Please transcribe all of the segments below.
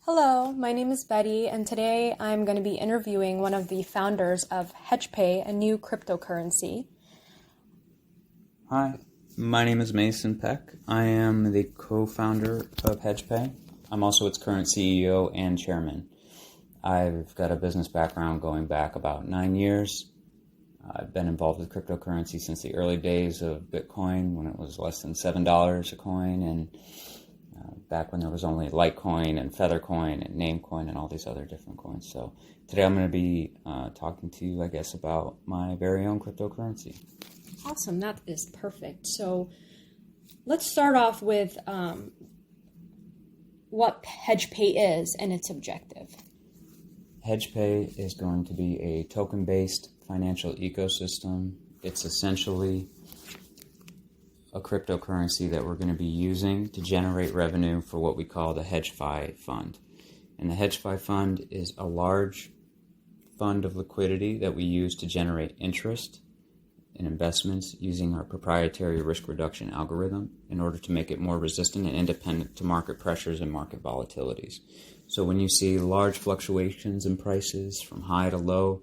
Hello, my name is Betty, and today I'm going to be interviewing one of the founders of HedgePay, a new cryptocurrency. Hi, my name is Mason Peck. I am the co-founder of HedgePay. I'm also its current CEO and chairman. I've got a business background going back about 9 years. I've been involved with cryptocurrency since the early days of Bitcoin when it was less than $7 a coin, and back when there was only Litecoin and Feathercoin and Namecoin and all these other different coins. So today I'm going to be talking to you, I guess, about my very own cryptocurrency. Awesome, that is perfect. So let's start off with what HedgePay is and its objective. HedgePay is going to be a token-based financial ecosystem. It's essentially a cryptocurrency that we're going to be using to generate revenue for what we call the HedgePay fund. And the HedgePay fund is a large fund of liquidity that we use to generate interest in investments using our proprietary risk reduction algorithm in order to make it more resistant and independent to market pressures and market volatilities. So when you see large fluctuations in prices from high to low,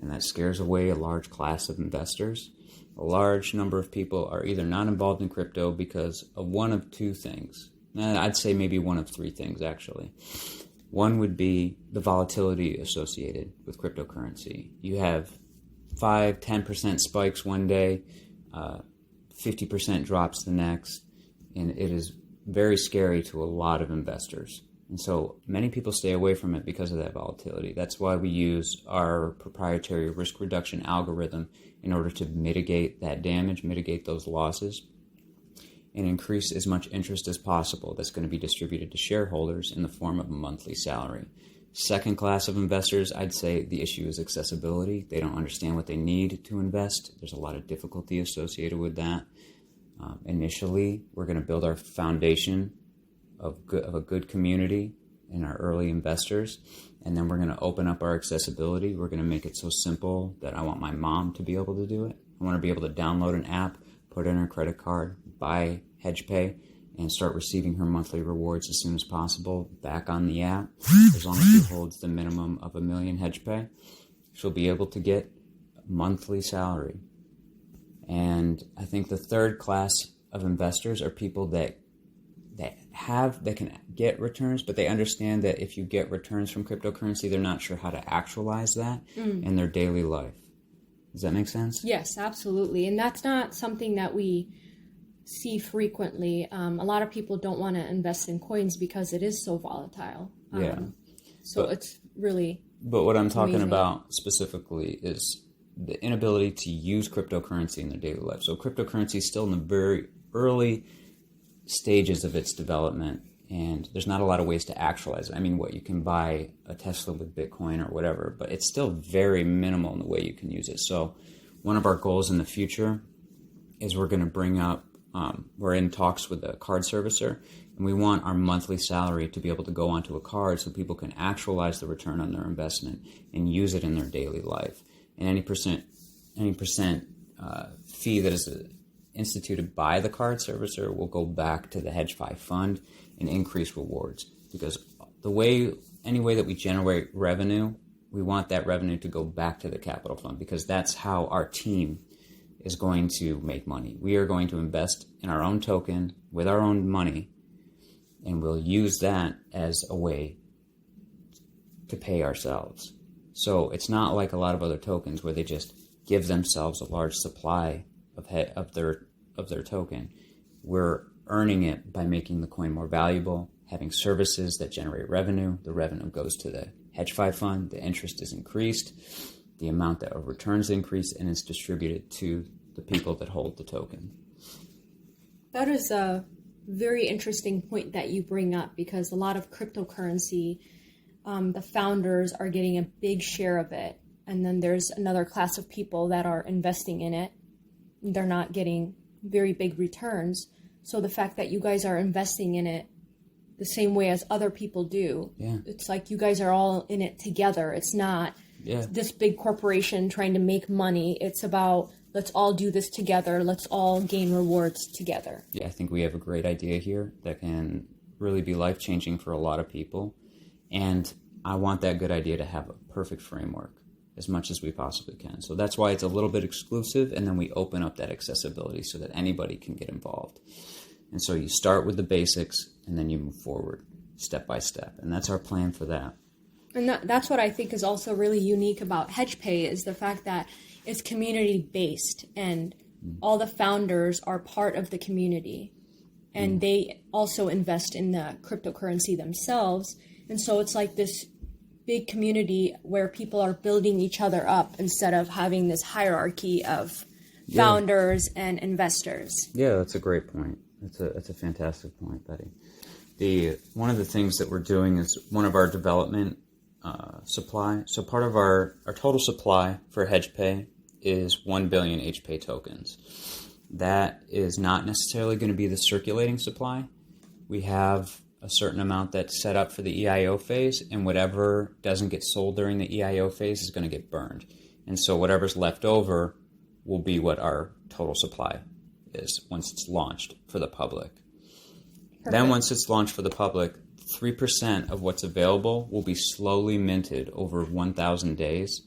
and that scares away a large class of investors, a large number of people are either not involved in crypto because of one of two things. I'd say maybe one of three things, actually. One would be the volatility associated with cryptocurrency. You have 5-10% spikes one day, 50% drops the next, and it is very scary to a lot of investors. And so many people stay away from it because of that volatility. That's why we use our proprietary risk reduction algorithm in order to mitigate that damage, mitigate those losses, and increase as much interest as possible that's going to be distributed to shareholders in the form of a monthly salary. Second class of investors, I'd say the issue is accessibility. They don't understand what they need to invest. There's a lot of difficulty associated with that. Initially, we're going to build our foundation of a good community in our early investors, and then we're going to open up our accessibility. We're going to make it so simple that I want my mom to be able to do it. I want to be able to download an app, put in her credit card, buy HedgePay, and start receiving her monthly rewards as soon as possible back on the app. As long as she holds the minimum of 1 million HedgePay, she'll be able to get a monthly salary. And I think the third class of investors are people that can get returns, but they understand that if you get returns from cryptocurrency, they're not sure how to actualize that in their daily life. Does that make sense? Yes, absolutely. And that's not something that we see frequently. A lot of people don't want to invest in coins because it is so volatile. It's really But what I'm talking amazing. about specifically is the inability to use cryptocurrency in their daily life. So cryptocurrency is still in the very early stages of its development, and there's not a lot of ways to actualize it. I mean, you can buy a Tesla with Bitcoin or whatever, but it's still very minimal in the way you can use it. So one of our goals in the future is we're going to bring up, we're in talks with a card servicer, and we want our monthly salary to be able to go onto a card so people can actualize the return on their investment and use it in their daily life. And any percent fee that is instituted by the card servicer will go back to the HedgePay fund and increase rewards, because any way that we generate revenue, we want that revenue to go back to the capital fund, because that's how our team is going to make money. We are going to invest in our own token with our own money, and we'll use that as a way to pay ourselves. So it's not like a lot of other tokens where they just give themselves a large supply of their token. We're earning it by making the coin more valuable, having services that generate revenue. The revenue goes to the HedgePay fund, the interest is increased, the amount that of returns increase, and it's distributed to the people that hold the token. That is a very interesting point that you bring up, because a lot of cryptocurrency, the founders are getting a big share of it, and then there's another class of people that are investing in it. They're not getting very big returns. So the fact that you guys are investing in it the same way as other people do, it's like you guys are all in it together. It's not this big corporation trying to make money. It's about, let's all do this together. Let's all gain rewards together. Yeah, I think we have a great idea here that can really be life-changing for a lot of people. And I want that good idea to have a perfect framework as much as we possibly can. So that's why it's a little bit exclusive, and then we open up that accessibility so that anybody can get involved. And so you start with the basics, and then you move forward step by step. And that's our plan for that. And that's what I think is also really unique about HedgePay is the fact that it's community-based, and all the founders are part of the community. And they also invest in the cryptocurrency themselves. And so it's like this big community where people are building each other up instead of having this hierarchy of founders and investors. Yeah, that's a great point. That's a fantastic point, Betty. One of the things that we're doing is one of our development supply. So part of our total supply for HedgePay is 1 billion HPay tokens. That is not necessarily going to be the circulating supply. We have a certain amount that's set up for the EIO phase, and whatever doesn't get sold during the EIO phase is going to get burned. And so whatever's left over will be what our total supply is once it's launched for the public. Perfect. Then once it's launched for the public, 3% of what's available will be slowly minted over 1,000 days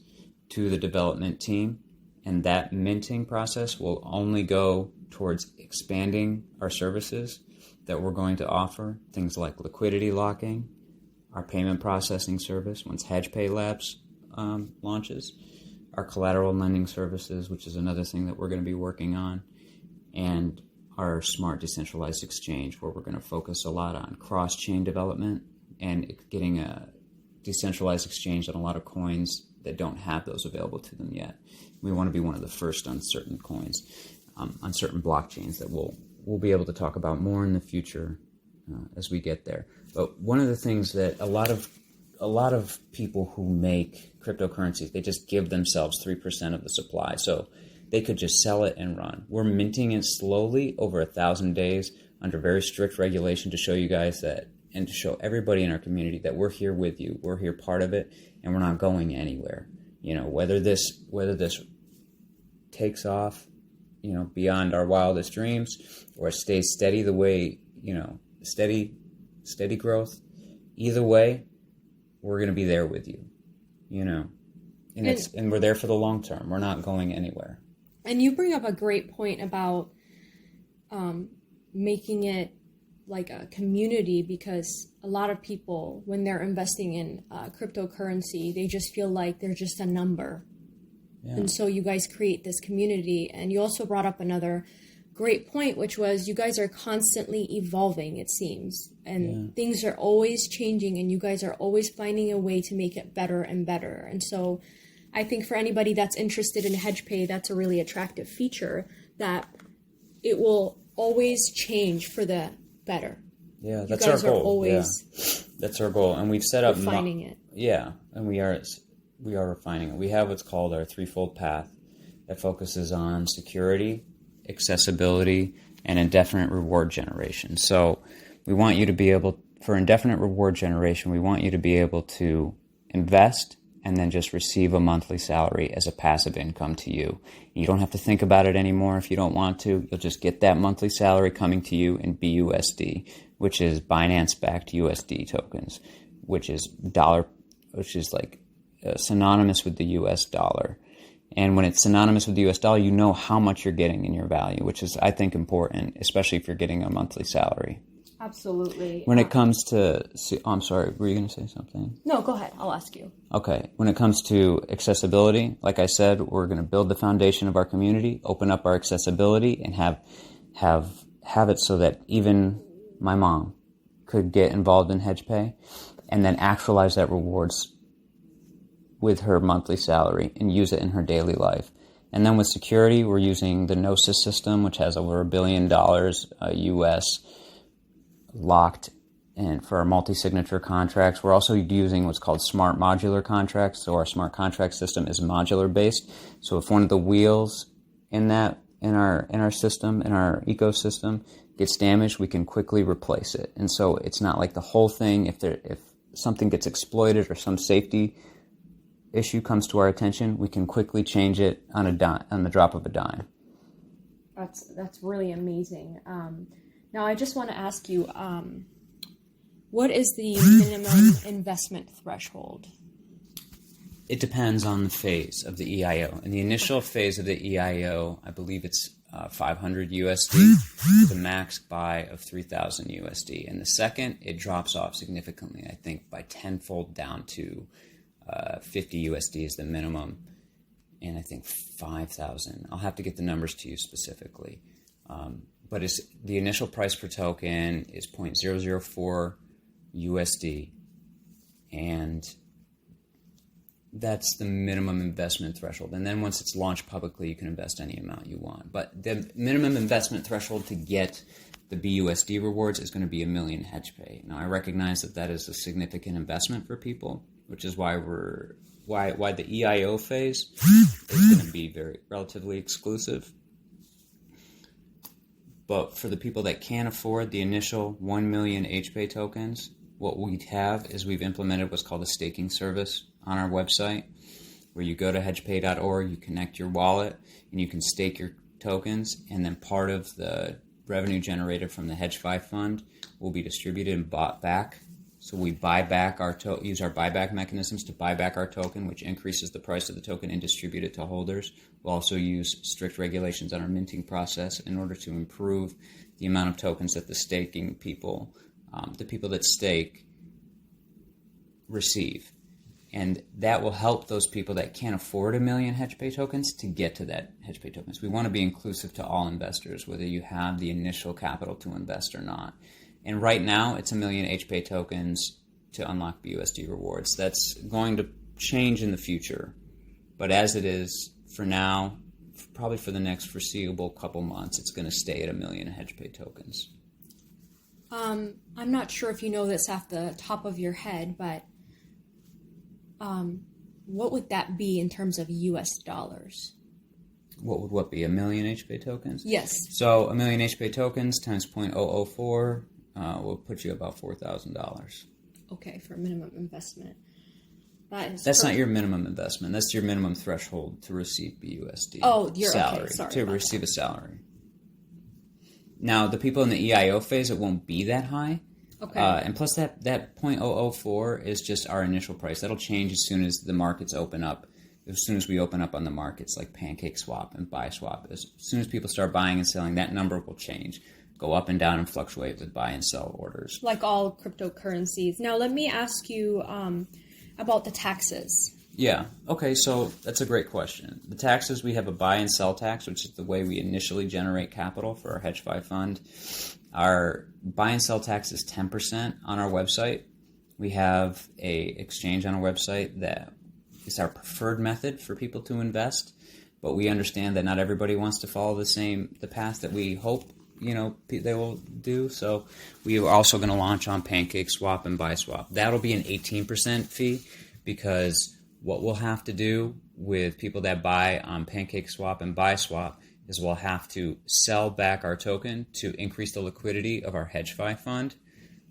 to the development team. And that minting process will only go towards expanding our services that we're going to offer, things like liquidity locking, our payment processing service once HedgePay Labs launches, our collateral lending services, which is another thing that we're going to be working on, and our smart decentralized exchange, where we're going to focus a lot on cross-chain development and getting a decentralized exchange on a lot of coins that don't have those available to them yet. We want to be one of the first on certain coins, on certain blockchains that we'll be able to talk about more in the future as we get there. But one of the things that a lot of people who make cryptocurrencies, they just give themselves 3% of the supply. So they could just sell it and run. We're minting it slowly over 1,000 days under very strict regulation to show you guys that, and to show everybody in our community that we're here with you. We're here part of it, and we're not going anywhere. You know, whether this takes off, you know, beyond our wildest dreams, or stays steady the way, you know, steady growth, either way, we're going to be there with you, you know, and we're there for the long term. We're not going anywhere. And you bring up a great point about making it like a community, because a lot of people, when they're investing in cryptocurrency, they just feel like they're just a number. Yeah. And so you guys create this community. And you also brought up another great point, which was you guys are constantly evolving, it seems. And things are always changing, and you guys are always finding a way to make it better and better. And so I think for anybody that's interested in HedgePay, that's a really attractive feature, that it will always change for the better. Yeah, that's our goal. That's our goal, and we've set up refining it. Yeah, and we are refining it. We have what's called our threefold path that focuses on security, accessibility, and indefinite reward generation. So we want you to be able, for indefinite reward generation, we want you to be able to invest and then just receive a monthly salary as a passive income to you. You don't have to think about it anymore if you don't want to. You'll just get that monthly salary coming to you in BUSD, which is Binance-backed USD tokens, which is like synonymous with the US dollar. And when it's synonymous with the US dollar, you know how much you're getting in your value, which is, I think, important, especially if you're getting a monthly salary. Absolutely. When it comes to, I'm sorry, were you going to say something? No, go ahead. I'll ask you. Okay. When it comes to accessibility, like I said, we're going to build the foundation of our community, open up our accessibility, and have it so that even my mom could get involved in HedgePay and then actualize that rewards with her monthly salary and use it in her daily life. And then with security, we're using the Gnosis system, which has over $1 billion US locked in for our multi-signature contracts. We're also using what's called smart modular contracts. So our smart contract system is modular based. So if one of the wheels in our system, in our ecosystem, gets damaged, we can quickly replace it. And so it's not like the whole thing, if something gets exploited or some safety issue comes to our attention, we can quickly change it on the drop of a dime. That's really amazing. Now I just want to ask you, What is the minimum investment threshold? It depends on the phase of the EIO. In the initial phase of the EIO, I believe it's 500 USD with a max buy of 3,000 USD. In the second, it drops off significantly, I think by tenfold down to 50 USD is the minimum, and I think 5,000. I'll have to get the numbers to you specifically. But the initial price per token is 0.004 USD, and that's the minimum investment threshold. And then once it's launched publicly, you can invest any amount you want. But the minimum investment threshold to get the BUSD rewards is going to be $1 million HedgePay. Now, I recognize that that is a significant investment for people, which is why why the EIO phase is going to be relatively exclusive. But for the people that can't afford the initial 1 million HedgePay tokens, what we have is we've implemented what's called a staking service on our website, where you go to hedgepay.org, you connect your wallet, and you can stake your tokens, and then part of the revenue generated from the HedgeFi fund will be distributed and bought back. So we buy back use our buyback mechanisms to buy back our token, which increases the price of the token and distribute it to holders. We'll also use strict regulations on our minting process in order to improve the amount of tokens that the staking people, the people that stake, receive. And that will help those people that can't afford 1 million HedgePay tokens to get to that HedgePay tokens. We want to be inclusive to all investors, whether you have the initial capital to invest or not. And right now, it's 1 million HedgePay tokens to unlock BUSD rewards. That's going to change in the future. But as it is for now, probably for the next foreseeable couple months, it's going to stay at 1 million HedgePay tokens. I'm not sure if you know this off the top of your head, but what would that be in terms of US dollars? What would be 1 million HedgePay tokens? Yes. So 1 million HedgePay tokens times 0.004 will put you about $4,000. Okay, for minimum investment. That's not your minimum investment. That's your minimum threshold to receive BUSD. Oh, you're salary, okay. Sorry. To receive a salary. Now, the people in the EIO phase, it won't be that high. Okay. And plus that 0.004 is just our initial price. That'll change as soon as the markets open up. As soon as we open up on the markets like PancakeSwap and BuySwap. As soon as people start buying and selling, that number will change. Go up and down and fluctuate with buy and sell orders. Like all cryptocurrencies. Now, let me ask you about the taxes. Yeah. Okay, so that's a great question. The taxes, we have a buy and sell tax, which is the way we initially generate capital for our HedgeFi fund. Our buy and sell tax is 10% on our website. We have a exchange on our website that is our preferred method for people to invest, but we understand that not everybody wants to follow the path that we hope they will do. So we are also going to launch on PancakeSwap and BuySwap. That'll be an 18% fee, because what we'll have to do with people that buy on PancakeSwap and BuySwap is we'll have to sell back our token to increase the liquidity of our HedgeFi fund,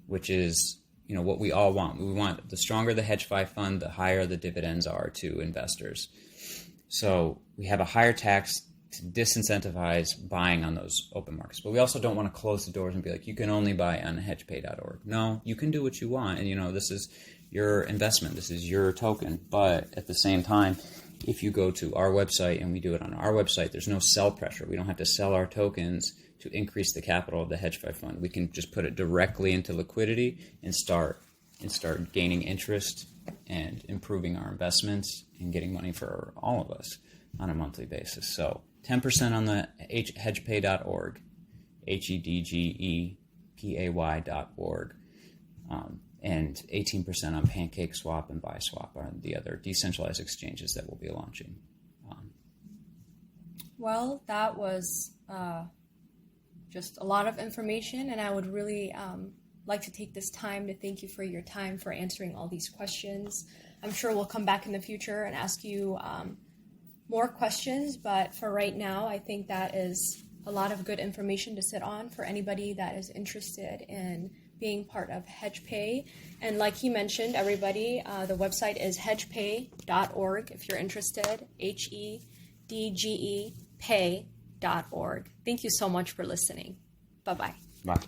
which is what we all want. We want the stronger the HedgeFi fund, the higher the dividends are to investors. So we have a higher tax to disincentivize buying on those open markets. But we also don't want to close the doors and be like, you can only buy on hedgepay.org. No, you can do what you want. And, this is your investment. This is your token. But at the same time, if you go to our website and we do it on our website, there's no sell pressure. We don't have to sell our tokens to increase the capital of the HedgeFi fund. We can just put it directly into liquidity and start gaining interest and improving our investments and getting money for all of us on a monthly basis. So 10% on the hedgepay.org, hedgepay.org, and 18% on PancakeSwap and BuySwap are the other decentralized exchanges that we'll be launching. Well, that was just a lot of information, and I would really like to take this time to thank you for your time for answering all these questions. I'm sure we'll come back in the future and ask you more questions, but for right now, I think that is a lot of good information to sit on for anybody that is interested in being part of HedgePay. And like he mentioned, everybody, the website is hedgepay.org if you're interested, HEDGE pay.org. Thank you so much for listening. Bye-bye. Bye.